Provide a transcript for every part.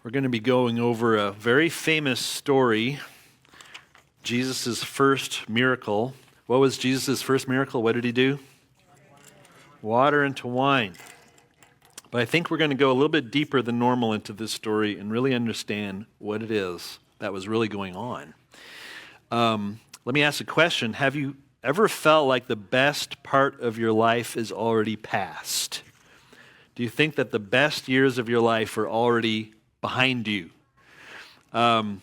We're going to be going over a very famous story, Jesus' first miracle. What was Jesus' first miracle? What did he do? Water into wine. But I think we're going to go a little bit deeper than normal into this story and really understand what it is that was really going on. Let me ask a question. Have you ever felt like the best part of your life is already past? Do you think that the best years of your life are already behind you? When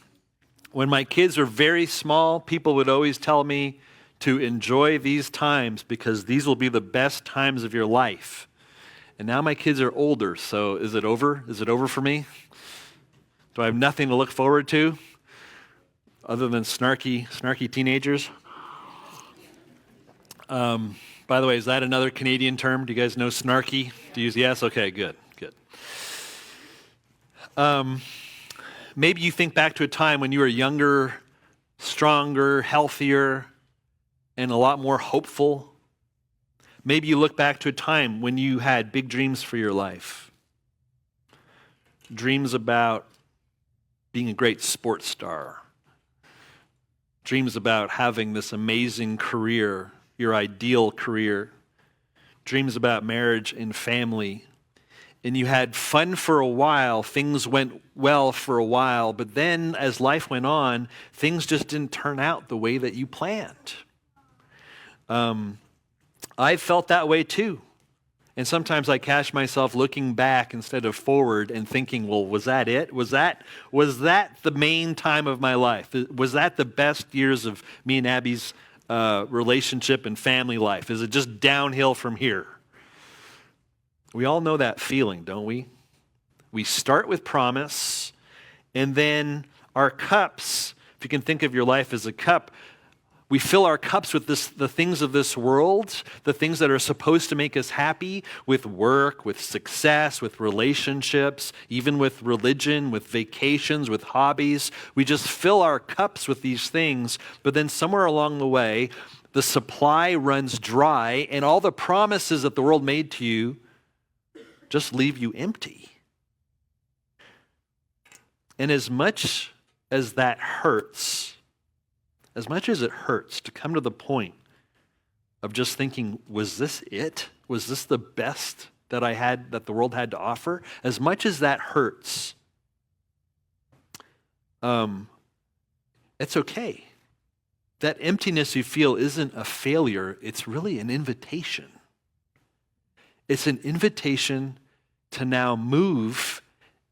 my kids were very small, people would always tell me to enjoy these times because these will be the best times of your life. And now my kids are older, so is it over? Is it over for me? Do I have nothing to look forward to other than snarky teenagers? By the way, is that another Canadian term? Do you guys know snarky? Yes? Okay, good. Maybe you think back to a time when you were younger, stronger, healthier, and a lot more hopeful. Maybe you look back to a time when you had big dreams for your life. Dreams about being a great sports star. Dreams about having this amazing career, your ideal career. Dreams about marriage and family. And you had fun for a while, things went well for a while, but then as life went on, things just didn't turn out the way that you planned. I felt that way too. And sometimes I catch myself looking back instead of forward and thinking, well, was that it? Was that the main time of my life? Was that the best years of me and Abby's relationship and family life? Is it just downhill from here? We all know that feeling, don't we? We start with promise, and then our cups, if you can think of your life as a cup, we fill our cups with the things of this world, the things that are supposed to make us happy, with work, with success, with relationships, even with religion, with vacations, with hobbies. We just fill our cups with these things, but then somewhere along the way, the supply runs dry, and all the promises that the world made to you just leave you empty. And as much as that hurts, as much as it hurts to come to the point of just thinking, was this it? Was this the best that I had, that the world had to offer? As much as that hurts, it's okay. That emptiness you feel isn't a failure, it's really an invitation. It's an invitation to now move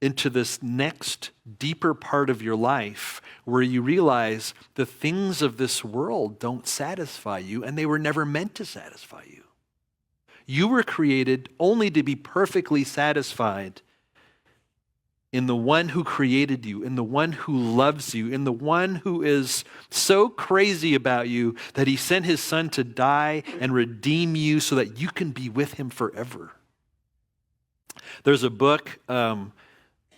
into this next deeper part of your life where you realize the things of this world don't satisfy you, and they were never meant to satisfy you. You were created only to be perfectly satisfied in the one who created you, in the one who loves you, in the one who is so crazy about you that he sent his son to die and redeem you so that you can be with him forever. There's a book that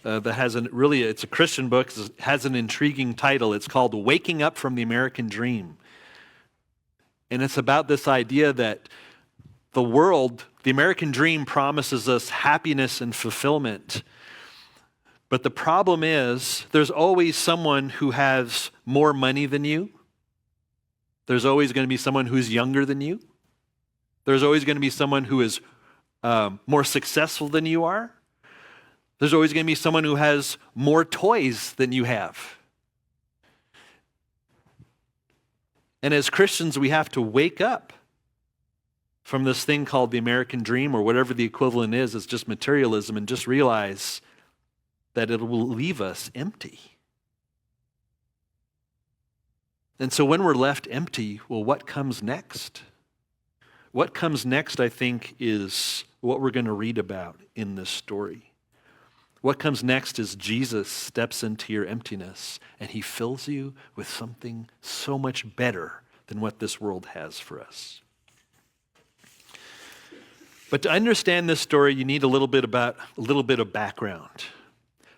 has it's a Christian book, it has an intriguing title. It's called Waking Up from the American Dream. And it's about this idea that the world, the American dream, promises us happiness and fulfillment. But the problem is, there's always someone who has more money than you. There's always going to be someone who's younger than you. There's always going to be someone who is more successful than you are. There's always going to be someone who has more toys than you have. And as Christians, we have to wake up from this thing called the American dream, or whatever the equivalent is. It's just materialism, and just realize that it will leave us empty. And so when we're left empty, well, what comes next? What comes next, I think, is what we're going to read about in this story. What comes next is Jesus steps into your emptiness, and he fills you with something so much better than what this world has for us. But to understand this story, you need a little bit of background.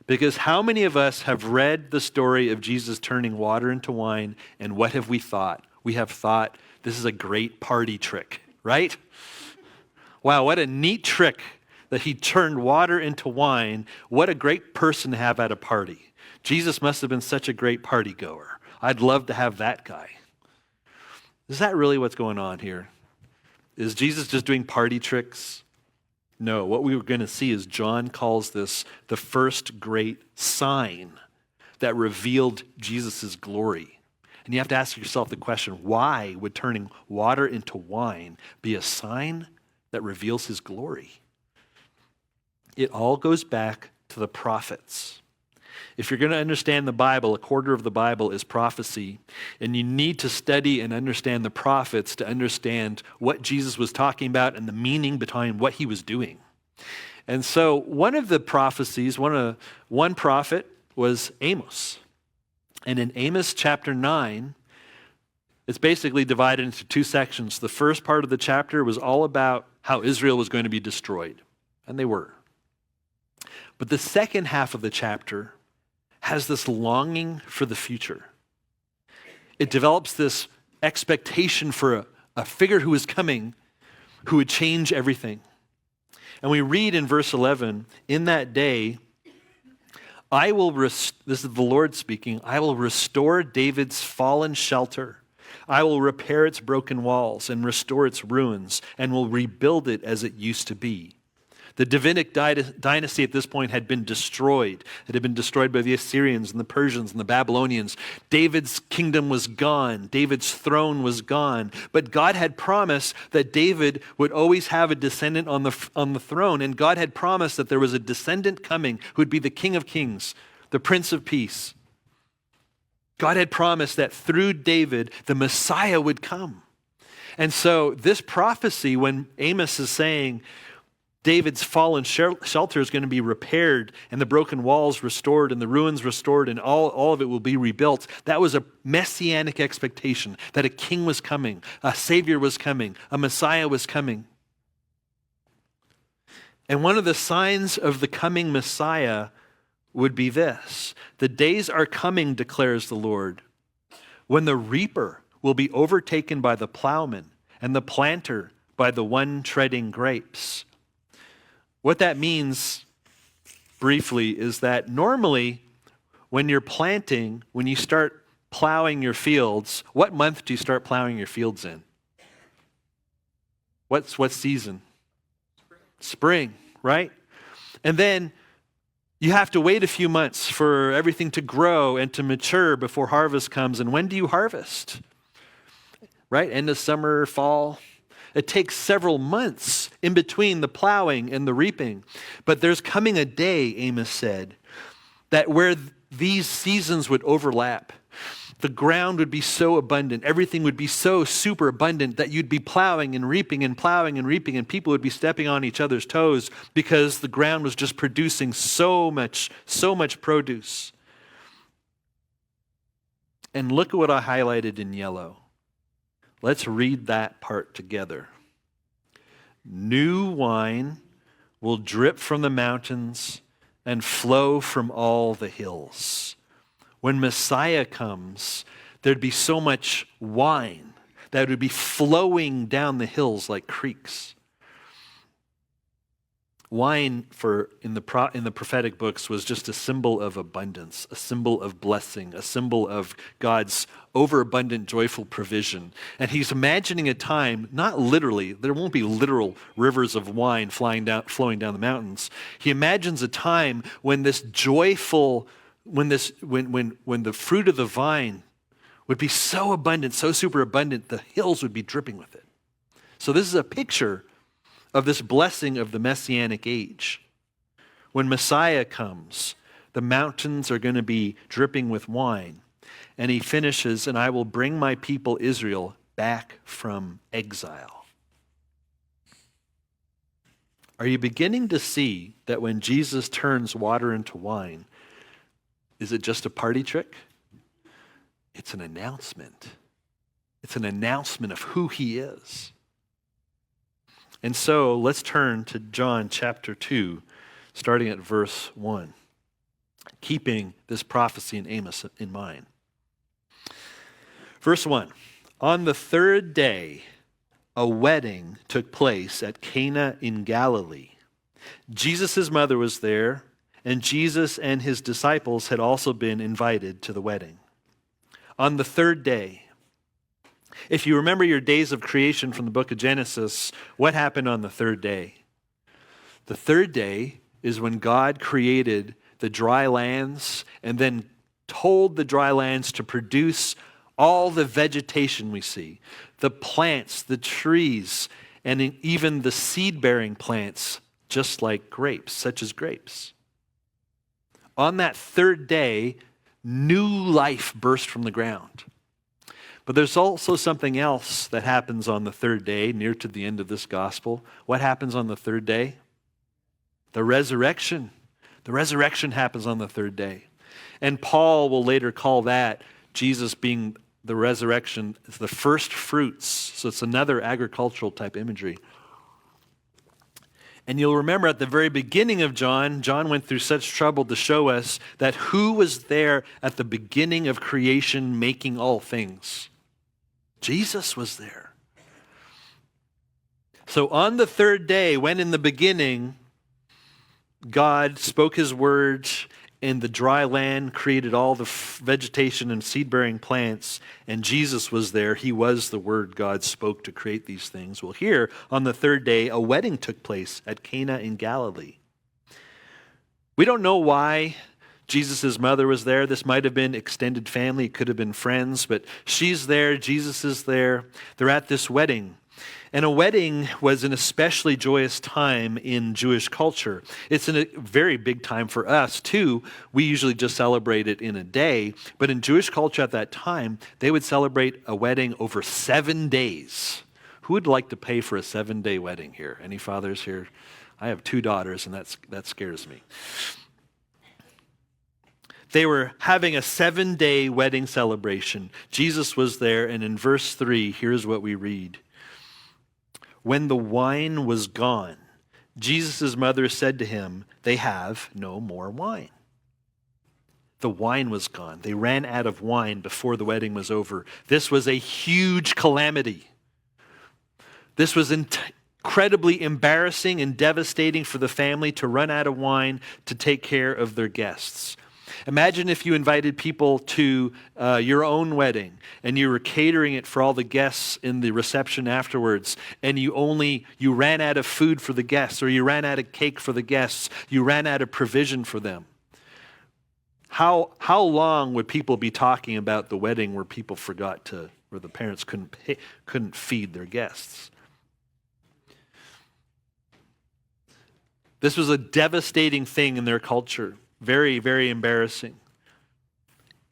Because how many of us have read the story of Jesus turning water into wine, and what have we thought? We have thought, this is a great party trick, right? Wow, what a neat trick that he turned water into wine. What a great person to have at a party. Jesus must have been such a great party goer. I'd love to have that guy. Is that really what's going on here? Is Jesus just doing party tricks? No, what we were going to see is John calls this the first great sign that revealed Jesus' glory. And you have to ask yourself the question, why would turning water into wine be a sign that reveals his glory? It all goes back to the prophets. If you're going to understand the Bible, a quarter of the Bible is prophecy, and you need to study and understand the prophets to understand what Jesus was talking about and the meaning behind what he was doing. And so one of the prophecies, one prophet was Amos. And in Amos chapter 9, it's basically divided into two sections. The first part of the chapter was all about how Israel was going to be destroyed, and they were. But the second half of the chapter has this longing for the future. It develops this expectation for a figure who is coming, who would change everything. And we read in verse 11, in that day, this is the Lord speaking, I will restore David's fallen shelter. I will repair its broken walls and restore its ruins and will rebuild it as it used to be. The Davidic dynasty at this point had been destroyed. It had been destroyed by the Assyrians and the Persians and the Babylonians. David's kingdom was gone. David's throne was gone. But God had promised that David would always have a descendant on the throne. And God had promised that there was a descendant coming who would be the King of Kings, the Prince of Peace. God had promised that through David, the Messiah would come. And so this prophecy, when Amos is saying, David's fallen shelter is going to be repaired and the broken walls restored and the ruins restored and all of it will be rebuilt. That was a messianic expectation that a king was coming, a savior was coming, a Messiah was coming. And one of the signs of the coming Messiah would be this: the days are coming, declares the Lord, when the reaper will be overtaken by the plowman and the planter by the one treading grapes. What that means, briefly, is that normally when you're planting, when you start plowing your fields, what month do you start plowing your fields in? What season? Spring, right? And then you have to wait a few months for everything to grow and to mature before harvest comes. And when do you harvest? Right? End of summer, fall. It takes several months in between the plowing and the reaping. But there's coming a day, Amos said, that where these seasons would overlap. The ground would be so abundant. Everything would be so super abundant that you'd be plowing and reaping and plowing and reaping, and people would be stepping on each other's toes because the ground was just producing so much produce. And look at what I highlighted in yellow. Let's read that part together. New wine will drip from the mountains and flow from all the hills. When Messiah comes, there'd be so much wine that would be flowing down the hills like creeks. Wine in the prophetic books was just a symbol of abundance, a symbol of blessing, a symbol of God's overabundant, joyful provision. And he's imagining a time, not literally, there won't be literal rivers of wine flowing down the mountains. He imagines a time when this joyful, when the fruit of the vine would be so abundant, so super abundant, the hills would be dripping with it. So this is a picture of this blessing of the Messianic age. When Messiah comes, the mountains are going to be dripping with wine. And he finishes, and I will bring my people Israel back from exile. Are you beginning to see that when Jesus turns water into wine, is it just a party trick? It's an announcement. It's an announcement of who he is. And so let's turn to John chapter 2, starting at verse 1, keeping this prophecy in Amos in mind. Verse 1, on the third day, a wedding took place at Cana in Galilee, Jesus' mother was there, and Jesus and his disciples had also been invited to the wedding. On the third day, if you remember your days of creation from the book of Genesis, what happened on the third day? The third day is when God created the dry lands and then told the dry lands to produce all the vegetation we see, the plants, the trees, and even the seed-bearing plants, just like grapes, such as grapes. On that third day, new life burst from the ground. But there's also something else that happens on the third day, near to the end of this gospel. What happens on the third day? The resurrection. The resurrection happens on the third day. And Paul will later call that, Jesus being the resurrection, the first fruits. So it's another agricultural type imagery. And you'll remember at the very beginning of John went through such trouble to show us that who was there at the beginning of creation making all things? Jesus was there. So on the third day, when in the beginning God spoke his words, and the dry land created all the vegetation and seed-bearing plants, and Jesus was there. He was the word God spoke to create these things. Well, here, on the third day, a wedding took place at Cana in Galilee. We don't know why Jesus' mother was there. This might have been extended family. It could have been friends, but she's there. Jesus is there. They're at this wedding. And a wedding was an especially joyous time in Jewish culture. It's a very big time for us, too. We usually just celebrate it in a day. But in Jewish culture at that time, they would celebrate a wedding over 7 days. Who would like to pay for a 7-day wedding here? Any fathers here? I have 2 daughters, and that scares me. They were having a 7-day wedding celebration. Jesus was there, and in verse 3, here's what we read. When the wine was gone, Jesus' mother said to him, "They have no more wine." The wine was gone. They ran out of wine before the wedding was over. This was a huge calamity. This was incredibly embarrassing and devastating for the family to run out of wine to take care of their guests. Imagine if you invited people to your own wedding and you were catering it for all the guests in the reception afterwards, and you ran out of food for the guests, or you ran out of cake for the guests, you ran out of provision for them. How long would people be talking about the wedding where people forgot to, where the parents couldn't feed their guests? This was a devastating thing in their culture. Very, very embarrassing.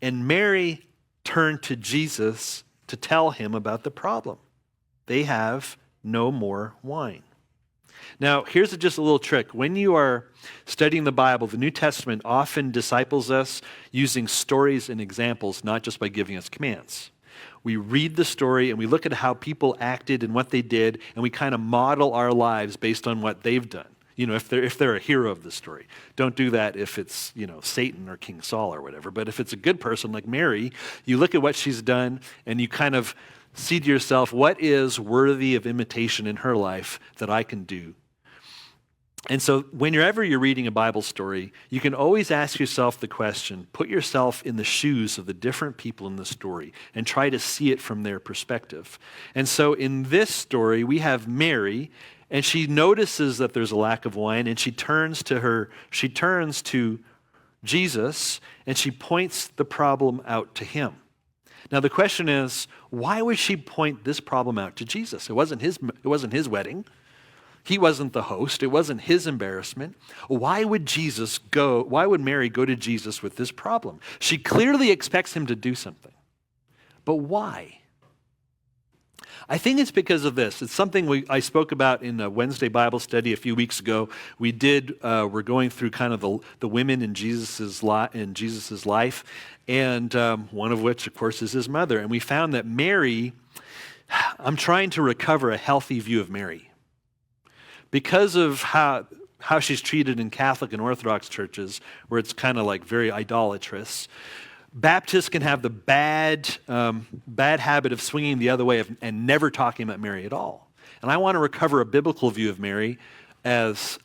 And Mary turned to Jesus to tell him about the problem. They have no more wine. Now, here's just a little trick. When you are studying the Bible, the New Testament often disciples us using stories and examples, not just by giving us commands. We read the story and we look at how people acted and what they did, and we kind of model our lives based on what they've done. You know, if they're a hero of the story. Don't do that if it's, Satan or King Saul or whatever. But if it's a good person like Mary, you look at what she's done and you kind of see to yourself, what is worthy of imitation in her life that I can do? And so whenever you're reading a Bible story, you can always ask yourself the question, put yourself in the shoes of the different people in the story and try to see it from their perspective. And so in this story, we have Mary, and she notices that there's a lack of wine, and she turns to Jesus, and she points the problem out to him. Now the question is, why would she point this problem out to Jesus? It wasn't his wedding. He wasn't the host. It wasn't his embarrassment. Why would Mary go to Jesus with this problem? She clearly expects him to do something. But why? I think it's because of this. It's something I spoke about in a Wednesday Bible study a few weeks ago. We're going through kind of the women in Jesus's life, and one of which, of course, is his mother. And we found that Mary, I'm trying to recover a healthy view of Mary. Because of how she's treated in Catholic and Orthodox churches, where it's kind of like very idolatrous, Baptists can have the bad habit of swinging the other way and never talking about Mary at all. And I want to recover a biblical view of Mary as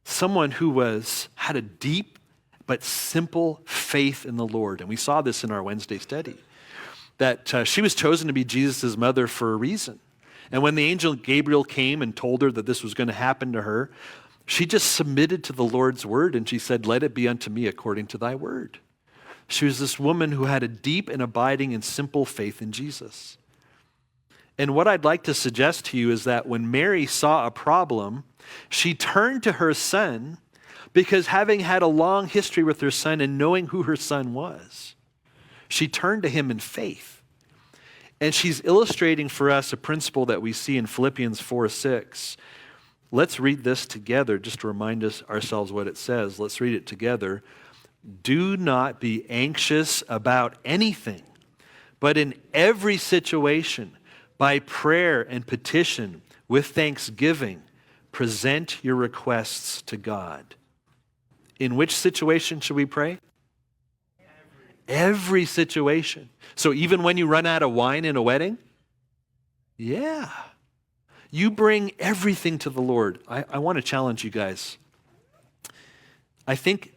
someone who had a deep but simple faith in the Lord. And we saw this in our Wednesday study, that she was chosen to be Jesus' mother for a reason. And when the angel Gabriel came and told her that this was going to happen to her, she just submitted to the Lord's word, and she said, "Let it be unto me according to thy word." She was this woman who had a deep and abiding and simple faith in Jesus. And what I'd like to suggest to you is that when Mary saw a problem, she turned to her son, because having had a long history with her son and knowing who her son was, she turned to him in faith. And she's illustrating for us a principle that we see in Philippians 4:6. Let's read this together just to remind ourselves what it says. Let's read it together. "Do not be anxious about anything, but in every situation, by prayer and petition, with thanksgiving, present your requests to God." In which situation should we pray? Every situation. So even when you run out of wine in a wedding? Yeah. You bring everything to the Lord. I want to challenge you guys. I think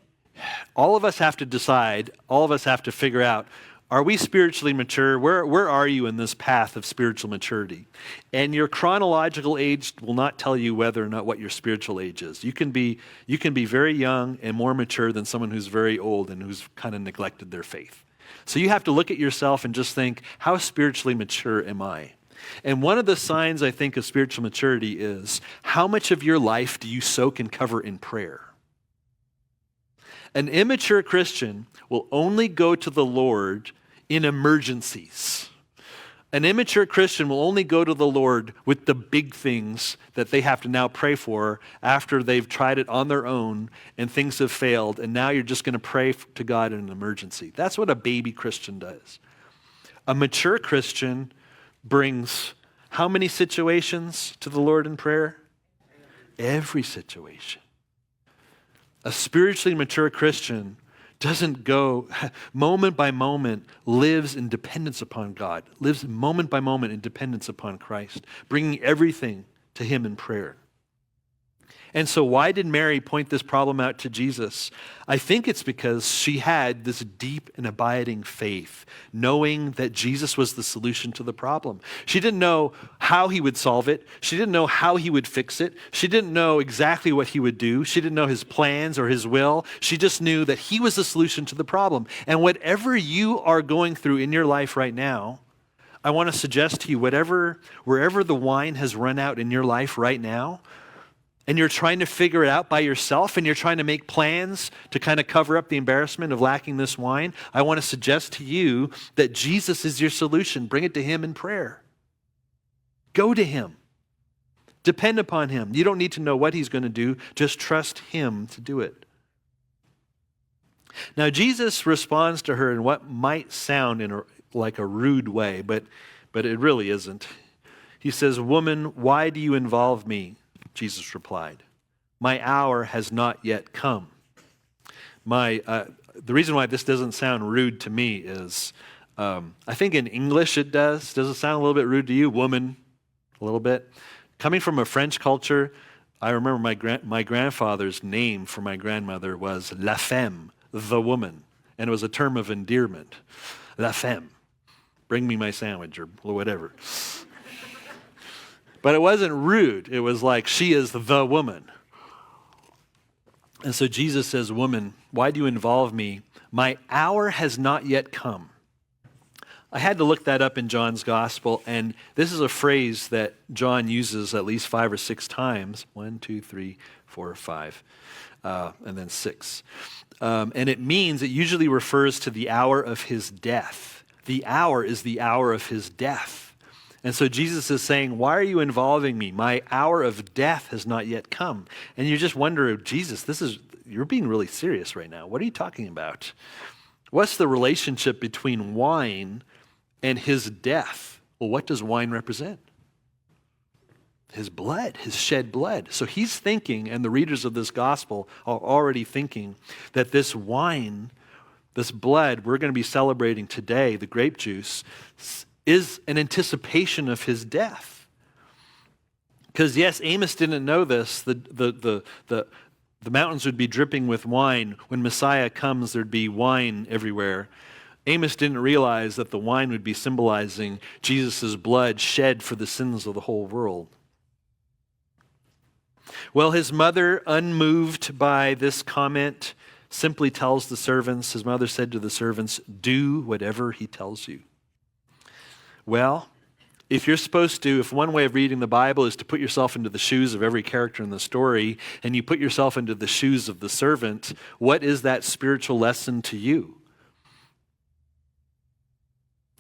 all of us have to decide, all of us have to figure out, are we spiritually mature? Where are you in this path of spiritual maturity? And your chronological age will not tell you whether or not what your spiritual age is. You can be very young and more mature than someone who's very old and who's kind of neglected their faith. So you have to look at yourself and just think, how spiritually mature am I? And one of the signs, I think, of spiritual maturity is, how much of your life do you soak and cover in prayer? An immature Christian will only go to the Lord in emergencies. An immature Christian will only go to the Lord with the big things that they have to now pray for after they've tried it on their own and things have failed, and now you're just going to pray to God in an emergency. That's what a baby Christian does. A mature Christian brings how many situations to the Lord in prayer? Every situation. A spiritually mature Christian doesn't go moment by moment, lives in dependence upon God, lives moment by moment in dependence upon Christ, bringing everything to him in prayer. And so why did Mary point this problem out to Jesus? I think it's because she had this deep and abiding faith, knowing that Jesus was the solution to the problem. She didn't know how he would solve it. She didn't know how he would fix it. She didn't know exactly what he would do. She didn't know his plans or his will. She just knew that he was the solution to the problem. And whatever you are going through in your life right now, I want to suggest to you, wherever the wine has run out in your life right now, and you're trying to figure it out by yourself, and you're trying to make plans to kind of cover up the embarrassment of lacking this wine, I want to suggest to you that Jesus is your solution. Bring it to him in prayer. Go to him. Depend upon him. You don't need to know what he's going to do. Just trust him to do it. Now, Jesus responds to her in what might sound like a rude way, but it really isn't. He says, "Woman, why do you involve me?" Jesus replied, "My hour has not yet come." The reason why this doesn't sound rude to me is, I think in English it does. Does it sound a little bit rude to you? Woman, a little bit. Coming from a French culture, I remember my grandfather's name for my grandmother was la femme, the woman, and it was a term of endearment. La femme, bring me my sandwich or whatever. But it wasn't rude. It was like, she is the woman. And so Jesus says, "Woman, why do you involve me? My hour has not yet come." I had to look that up in John's gospel, and this is a phrase that John uses at least 5 or 6 times. 1, 2, 3, 4, 5, and then 6. And it usually refers to the hour of his death. The hour is the hour of his death. And so Jesus is saying, why are you involving me? My hour of death has not yet come. And you just wonder, Jesus, you're being really serious right now. What are you talking about? What's the relationship between wine and his death? Well, what does wine represent? His blood, his shed blood. So he's thinking, and the readers of this gospel are already thinking, that this wine, this blood we're going to be celebrating today, the grape juice, is an anticipation of his death. Because yes, Amos didn't know this. The mountains would be dripping with wine. When Messiah comes, there'd be wine everywhere. Amos didn't realize that the wine would be symbolizing Jesus' blood shed for the sins of the whole world. Well, his mother, unmoved by this comment, simply tells the servants, his mother said to the servants, "Do whatever he tells you." Well, if one way of reading the Bible is to put yourself into the shoes of every character in the story, and you put yourself into the shoes of the servant, what is that spiritual lesson to you?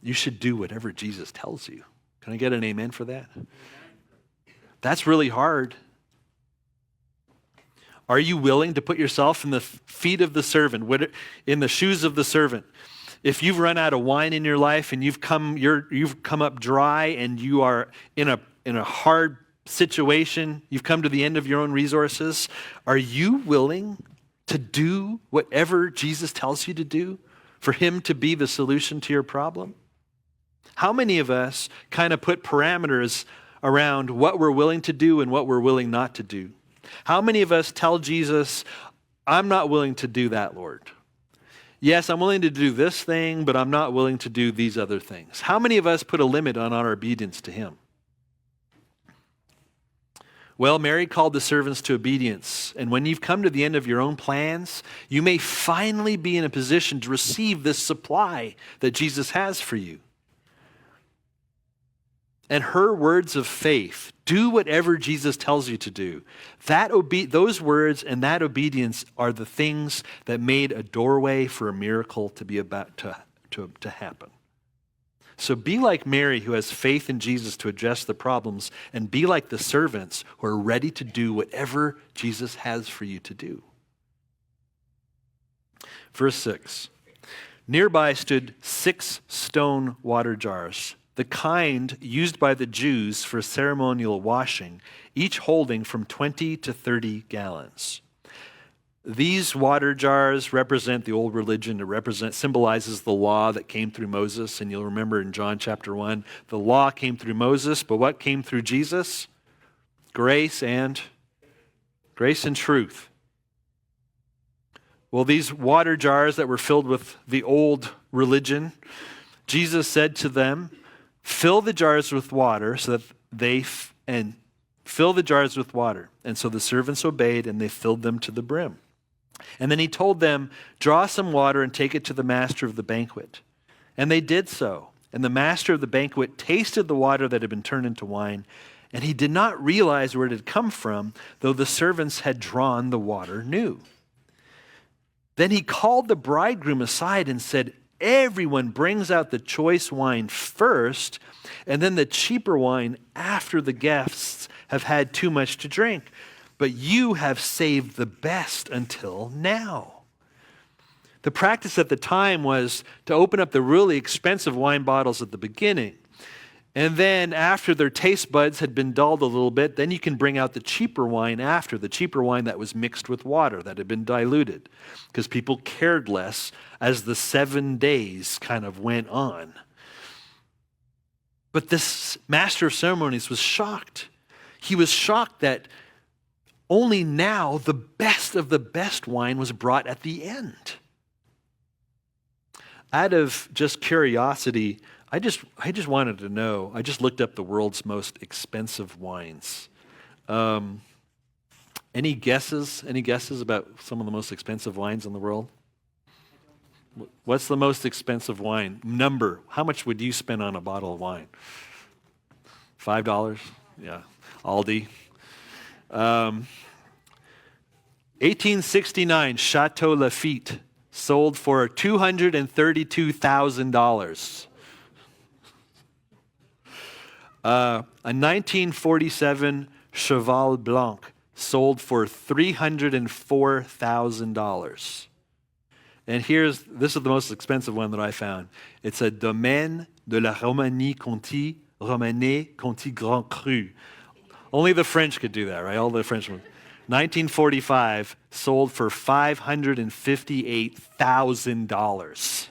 You should do whatever Jesus tells you. Can I get an amen for that? That's really hard. Are you willing to put yourself in the feet of the servant, in the shoes of the servant? If you've run out of wine in your life and you've come up dry and you are in a hard situation, you've come to the end of your own resources, are you willing to do whatever Jesus tells you to do for him to be the solution to your problem? How many of us kind of put parameters around what we're willing to do and what we're willing not to do? How many of us tell Jesus, "I'm not willing to do that, Lord. Yes, I'm willing to do this thing, but I'm not willing to do these other things"? How many of us put a limit on our obedience to him? Well, Mary called the servants to obedience. And when you've come to the end of your own plans, you may finally be in a position to receive this supply that Jesus has for you. And her words of faith, do whatever Jesus tells you to do. Those words and that obedience are the things that made a doorway for a miracle to be about to happen. So be like Mary, who has faith in Jesus to address the problems, and be like the servants who are ready to do whatever Jesus has for you to do. Verse 6. Nearby stood 6 stone water jars, the kind used by the Jews for ceremonial washing, each holding from 20 to 30 gallons. These water jars represent the old religion. It symbolizes the law that came through Moses. And you'll remember in John chapter 1, the law came through Moses, but what came through Jesus? Grace and truth. Well, these water jars that were filled with the old religion, Jesus said to them, fill the jars with water so that fill the jars with water. And so the servants obeyed and they filled them to the brim. And then he told them, draw some water and take it to the master of the banquet. And they did so. And the master of the banquet tasted the water that had been turned into wine, and he did not realize where it had come from, though the servants had drawn the water new. Then he called the bridegroom aside and said, everyone brings out the choice wine first, and then the cheaper wine after the guests have had too much to drink. But you have saved the best until now. The practice at the time was to open up the really expensive wine bottles at the beginning. And then after their taste buds had been dulled a little bit, then you can bring out the cheaper wine after, the cheaper wine that was mixed with water, that had been diluted. Because people cared less as the 7 days kind of went on. But this master of ceremonies was shocked. He was shocked that only now the best of the best wine was brought at the end. Out of just curiosity, I just wanted to know. I just looked up the world's most expensive wines. Any guesses? Any guesses about some of the most expensive wines in the world? What's the most expensive wine? Number. How much would you spend on a bottle of wine? $5? Yeah. Aldi. 1869, Chateau Lafite sold for $232,000. A 1947 Cheval Blanc sold for $304,000. And this is the most expensive one that I found. It's a Domaine de la Romanée Conti Grand Cru. Only the French could do that, right? All the Frenchmen. 1945 sold for $558,000.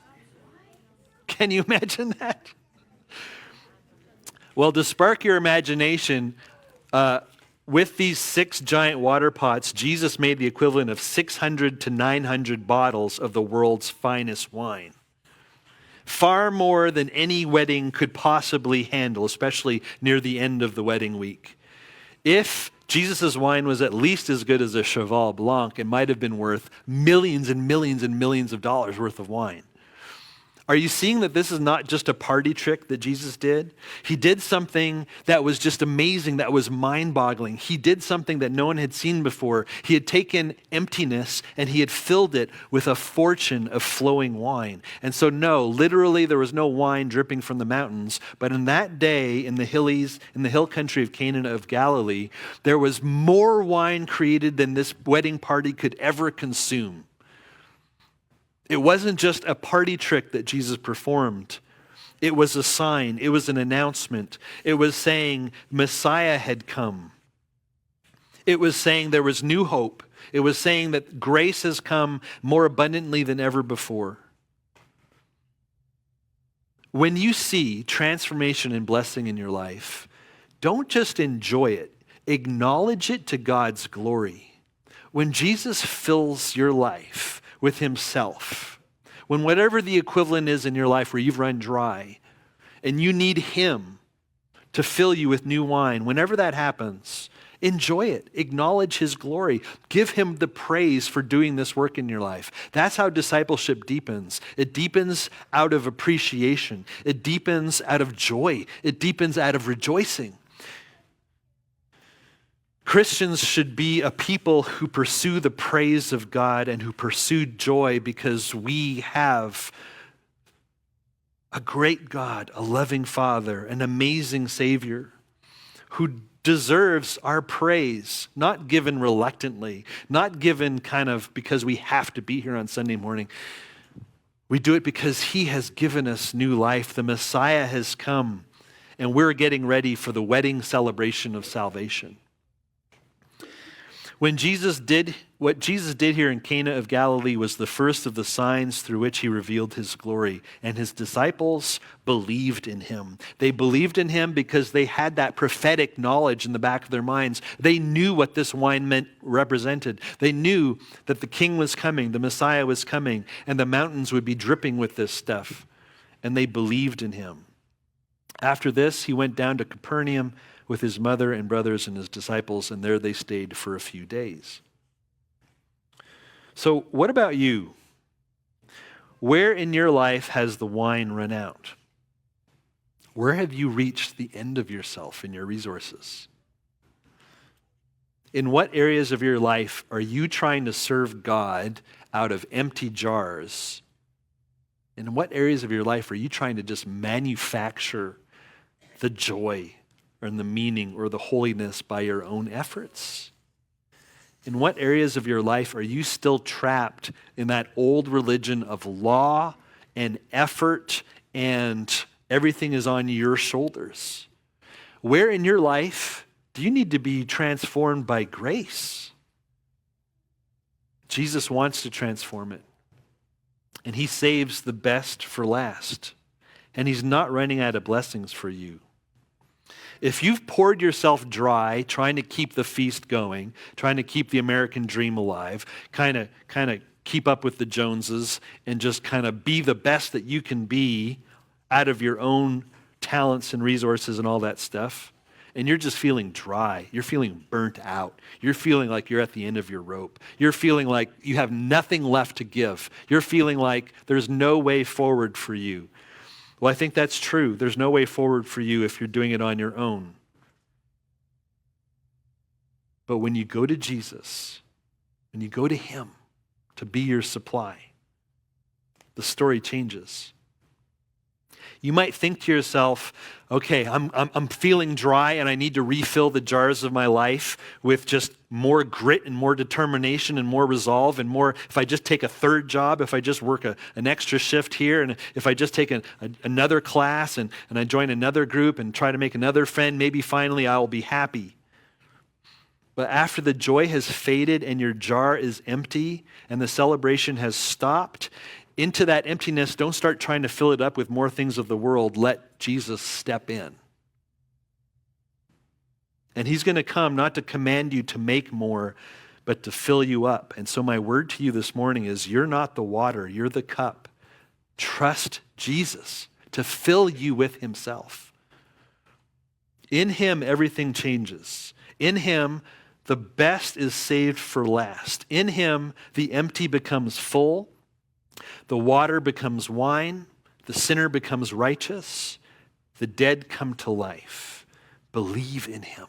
Can you imagine that? Well, to spark your imagination, with these 6 giant water pots, Jesus made the equivalent of 600 to 900 bottles of the world's finest wine. Far more than any wedding could possibly handle, especially near the end of the wedding week. If Jesus' wine was at least as good as a Cheval Blanc, it might have been worth millions and millions and millions of dollars worth of wine. Are you seeing that this is not just a party trick that Jesus did? He did something that was just amazing, that was mind-boggling. He did something that no one had seen before. He had taken emptiness and he had filled it with a fortune of flowing wine. And so no, literally there was no wine dripping from the mountains, but in that day in the hill country of Cana of Galilee, there was more wine created than this wedding party could ever consume. It wasn't just a party trick that Jesus performed. It was a sign. It was an announcement. It was saying Messiah had come. It was saying there was new hope. It was saying that grace has come more abundantly than ever before. When you see transformation and blessing in your life, don't just enjoy it. Acknowledge it to God's glory. When Jesus fills your life with himself, when whatever the equivalent is in your life where you've run dry and you need him to fill you with new wine, whenever that happens, enjoy it. Acknowledge his glory. Give him the praise for doing this work in your life. That's how discipleship deepens. It deepens out of appreciation. It deepens out of joy. It deepens out of rejoicing. Christians should be a people who pursue the praise of God and who pursue joy because we have a great God, a loving Father, an amazing Savior who deserves our praise, not given reluctantly, not given kind of because we have to be here on Sunday morning. We do it because he has given us new life. The Messiah has come, and we're getting ready for the wedding celebration of salvation. What Jesus did here in Cana of Galilee was the first of the signs through which he revealed his glory, and his disciples believed in him. They believed in him because they had that prophetic knowledge in the back of their minds. They knew what this wine represented. They knew that the king was coming, the Messiah was coming, and the mountains would be dripping with this stuff, and they believed in him. After this, he went down to Capernaum with his mother and brothers and his disciples, and there they stayed for a few days. So what about you? Where in your life has the wine run out? Where have you reached the end of yourself and your resources? In what areas of your life are you trying to serve God out of empty jars? In what areas of your life are you trying to just manufacture the joy or the meaning or the holiness by your own efforts? In what areas of your life are you still trapped in that old religion of law and effort and everything is on your shoulders? Where in your life do you need to be transformed by grace? Jesus wants to transform it. And he saves the best for last. And he's not running out of blessings for you. If you've poured yourself dry trying to keep the feast going, trying to keep the American dream alive, kind of keep up with the Joneses and just kind of be the best that you can be out of your own talents and resources and all that stuff, and you're just feeling dry, you're feeling burnt out, you're feeling like you're at the end of your rope, you're feeling like you have nothing left to give, you're feeling like there's no way forward for you. Well, I think that's true. There's no way forward for you if you're doing it on your own. But when you go to Jesus, when you go to him to be your supply, the story changes. You might think to yourself, okay, I'm feeling dry and I need to refill the jars of my life with just more grit and more determination and more resolve and more, if I just take a third job, if I just work an extra shift here, and if I just take another class and I join another group and try to make another friend, maybe finally I will be happy. But after the joy has faded and your jar is empty and the celebration has stopped, into that emptiness, don't start trying to fill it up with more things of the world. Let Jesus step in And he's going to come not to command you to make more, but to fill you up. And so my word to you this morning is you're not the water, you're the cup. Trust Jesus to fill you with himself. In him, everything changes. In him, the best is saved for last. In him, the empty becomes full. The water becomes wine. The sinner becomes righteous. The dead come to life. Believe in him.